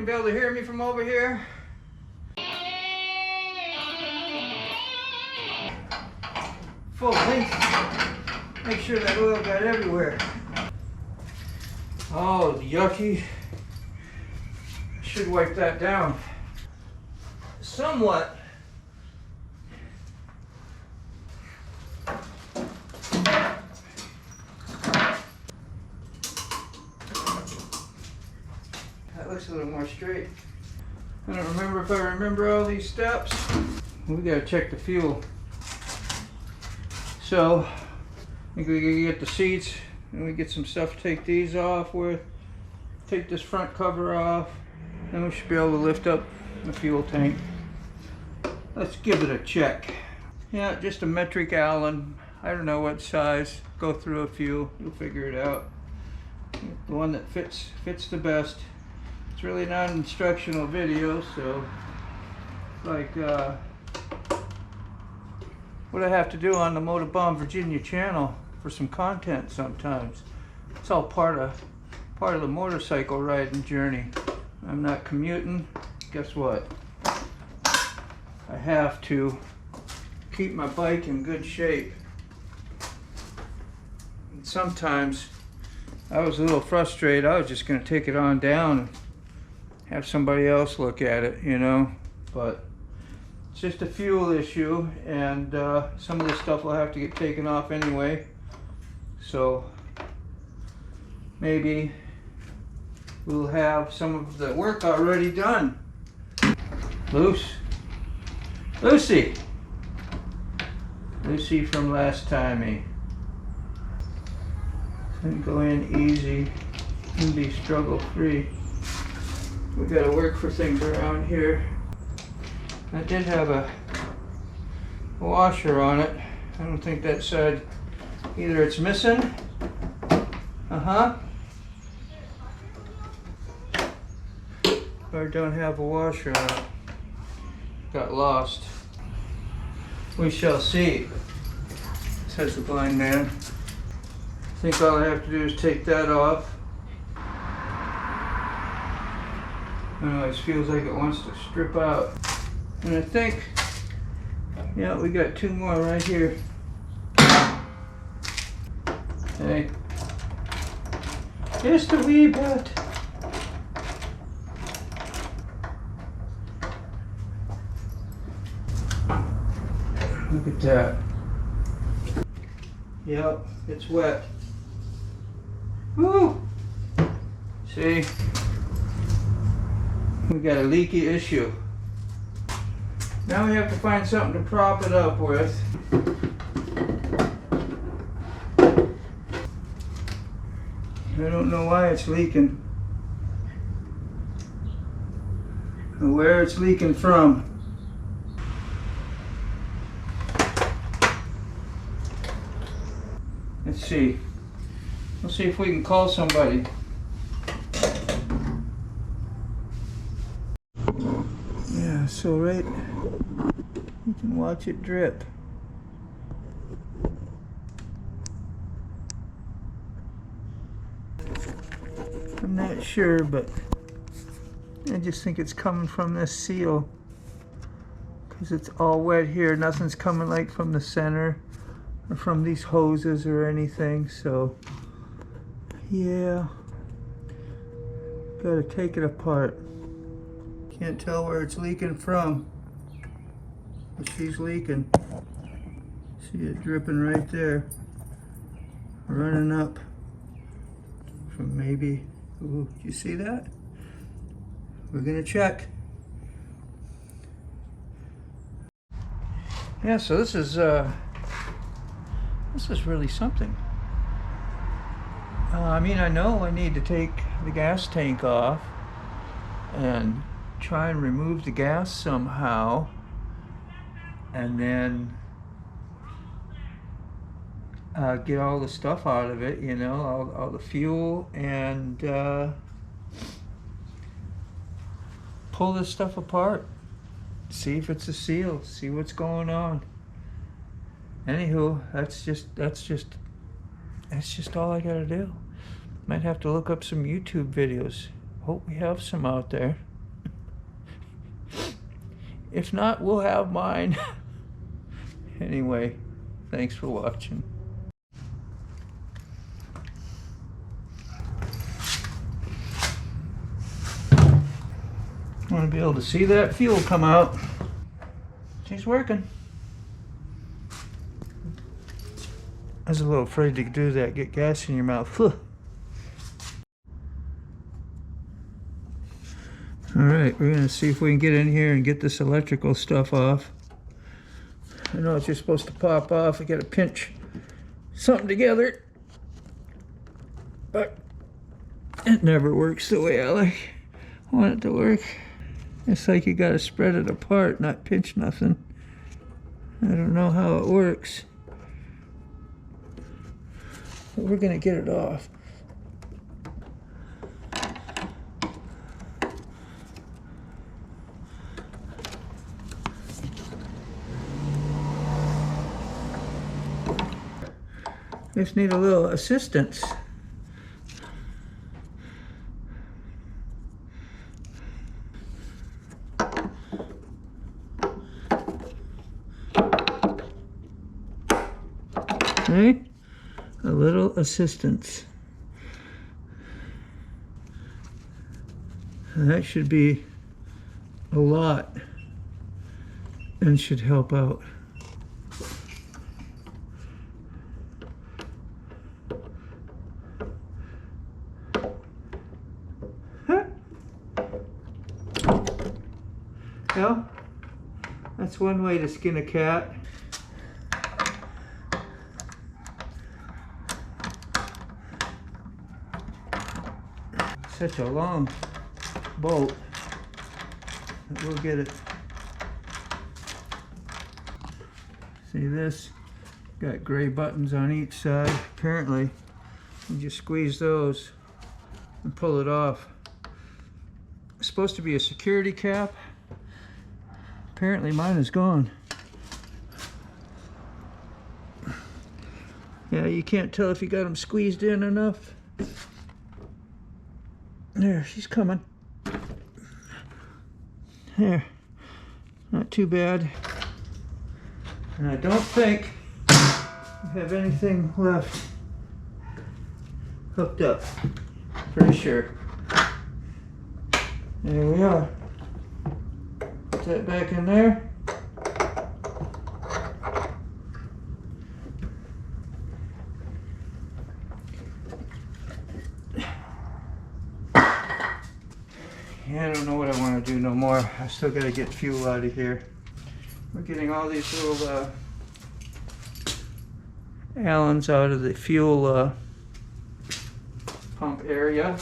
be able to hear me from over here? Full length. Make sure that oil got everywhere. Oh, yucky. Should wipe that down. Somewhat. That looks a little more straight. I don't remember if I remember all these steps. We gotta check the fuel. So, I think we can get the seats and we get some stuff to take these off with. Take this front cover off. Then we should be able to lift up the fuel tank. Let's give it a check. Yeah, just a metric Allen. I don't know what size. Go through a few. You'll figure it out. The one that fits the best. It's really not an instructional video, so like what I have to do on the Motorbomb Virginia channel for some content sometimes. It's all part of the motorcycle riding journey. I'm not commuting. Guess what? I have to keep my bike in good shape. And sometimes I was a little frustrated. I was just going to take it on down and have somebody else look at it, you know. But it's just a fuel issue, and some of this stuff will have to get taken off anyway. So maybe we'll have some of the work already done. Lucy from last time, eh? Couldn't go in easy and be struggle free. We gotta work for things around here. I did have a washer on it. I don't think that said either it's missing. Or don't have a washer on it. Got lost. We shall see, says the blind man. I think all I have to do is take that off. I don't know, it feels like it wants to strip out. And I think, yeah, we got two more right here. Hey, just a wee bit. Look at that. Yep, it's wet. Woo! See? We got a leaky issue. Now we have to find something to prop it up with. I don't know why it's leaking. Or where it's leaking from. Let's see. We'll see if we can call somebody. Yeah, so right, you can watch it drip. I'm not sure, but I just think it's coming from this seal. Because it's all wet here. Nothing's coming like from the center or from these hoses or anything, so yeah, gotta take it apart. Can't tell where it's leaking from, but she's leaking. See it dripping right there, running up from maybe, ooh, do you see that? We're gonna check. Yeah, so this is really something. I mean, I know I need to take the gas tank off and try and remove the gas somehow, and then get all the stuff out of it, you know, all the fuel, and pull this stuff apart, see if it's a seal, see what's going on. Anywho, that's just all I gotta do. Might have to look up some YouTube videos. Hope we have some out there. If not, we'll have mine. Anyway, thanks for watching. I want to be able to see that fuel come out. She's working. I was a little afraid to do that, get gas in your mouth. Alright, we're going to see if we can get in here and get this electrical stuff off. I know it's just supposed to pop off. I got to pinch something together. But it never works the way I want it to work. It's like you got to spread it apart, not pinch nothing. I don't know how it works. But we're going to get it off. Just need a little assistance. Okay, a little assistance. That should be a lot and should help out. Well, that's one way to skin a cat. Such a long bolt, but we'll get it. See this? Got gray buttons on each side. Apparently, you just squeeze those and pull it off. It's supposed to be a security cap. Apparently mine is gone. Yeah, you can't tell if you got them squeezed in enough. There, she's coming. There, not too bad. And I don't think we have anything left hooked up. Pretty sure. There we are. Put that back in there. Yeah, I don't know what I want to do no more. I still got to get fuel out of here. We're getting all these little Allens out of the fuel pump area.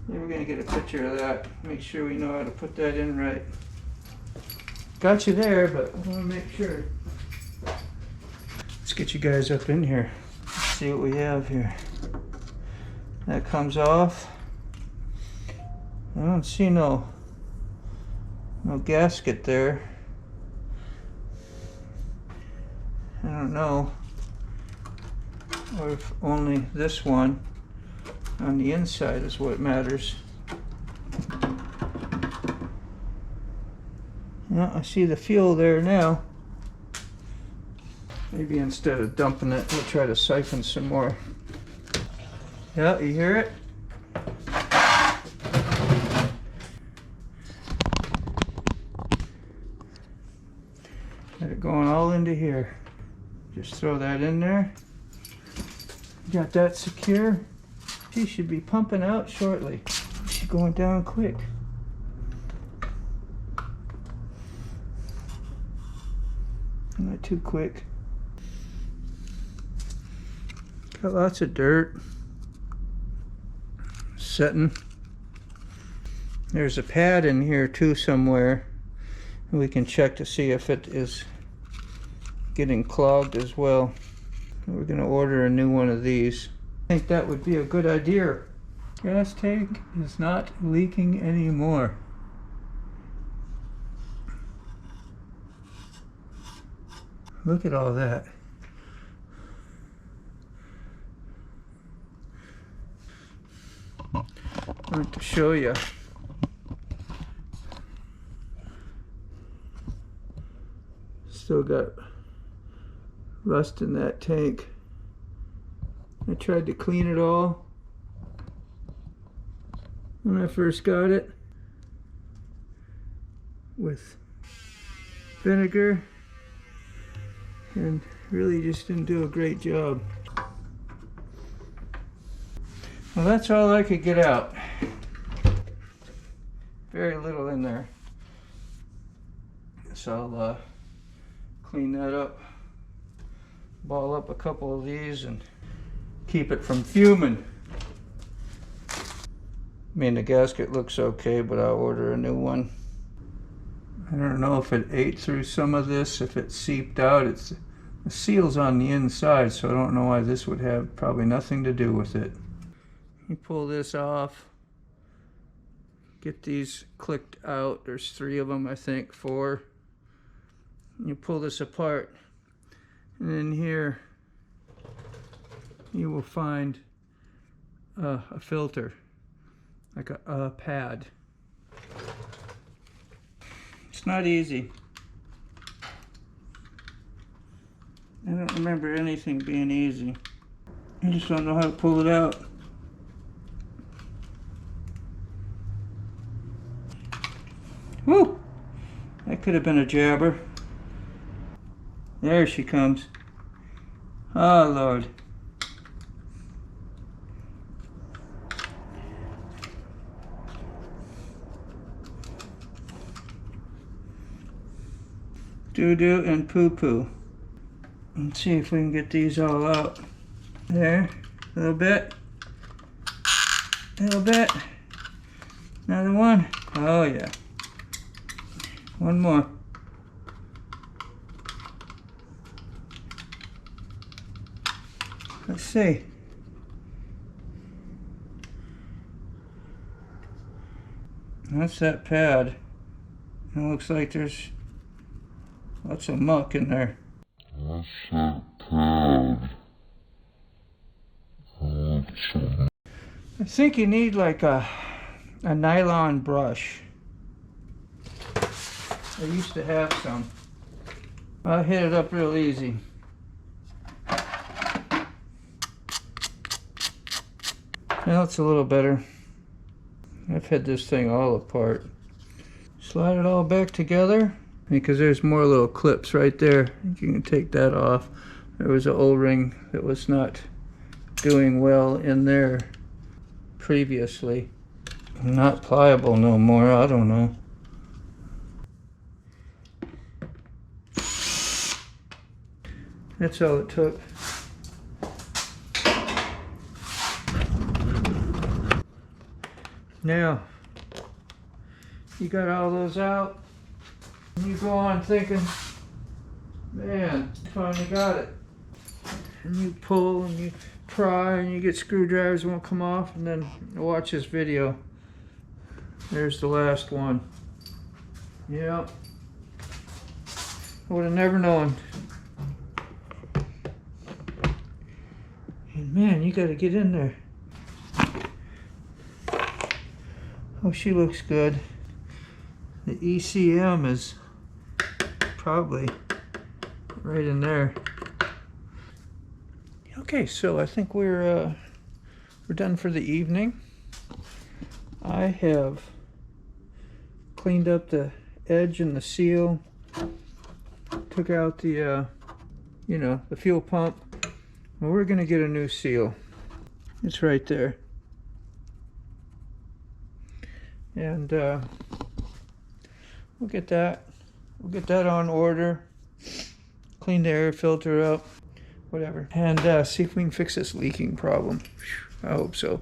We're going to get a picture of that. Make sure we know how to put that in right. Got you there, but I want to make sure. Let's get you guys up in here. Let's see what we have here. That comes off. I don't see no gasket there. I don't know. Or if only this one on the inside is what matters. Yeah, I see the fuel there now. Maybe instead of dumping it, we'll try to siphon some more. Yeah, you hear it? Got it going all into here. Just throw that in there. Got that secure. She should be pumping out shortly. She's going down quick. Not too quick. Got lots of dirt setting. There's a pad in here too somewhere. We can check to see if it is getting clogged as well. We're going to order a new one of these. I think that would be a good idea. Gas tank is not leaking anymore. Look at all that. want to show you. Still got rust in that tank. I tried to clean it all when I first got it with vinegar, and really just didn't do a great job. Well, that's all I could get out. Very little in there. So I'll clean that up, ball up a couple of these and keep it from fuming. I mean, the gasket looks okay, but I'll order a new one. I don't know if it ate through some of this, if it seeped out. The seal's on the inside, so I don't know why this would have probably nothing to do with it. You pull this off, get these clicked out. There's 3 of them, I think, 4. You pull this apart, and in here you will find a filter, like a pad. It's not easy. I don't remember anything being easy. I just don't know how to pull it out. Woo! That could have been a jabber. There she comes. Oh, Lord. Doo-doo and poo-poo. Let's see if we can get these all out. There. A little bit. A little bit. Another one. Oh, yeah. One more. Let's see. That's that pad. It looks like there's lots of muck in there. That's that pad. I think you need like a nylon brush. I used to have some. I'll hit it up real easy. Now it's a little better. I've had this thing all apart. Slide it all back together, because there's more little clips right there. You can take that off. There was an O-ring that was not doing well in there previously. Not pliable no more, I don't know. That's all it took. Now, you got all those out, and you go on thinking, man, finally got it. And you pull and you pry and you get screwdrivers won't come off, and then watch this video. There's the last one. Yep. I would have never known. And man, you gotta get in there. Oh, she looks good. The ECM is probably right in there. Okay, so I think we're done for the evening. I have cleaned up the edge and the seal. Took out the the fuel pump. Well, we're gonna get a new seal. It's right there. And we'll get that on order, clean the air filter up, whatever, and see if we can fix this leaking problem. I hope so.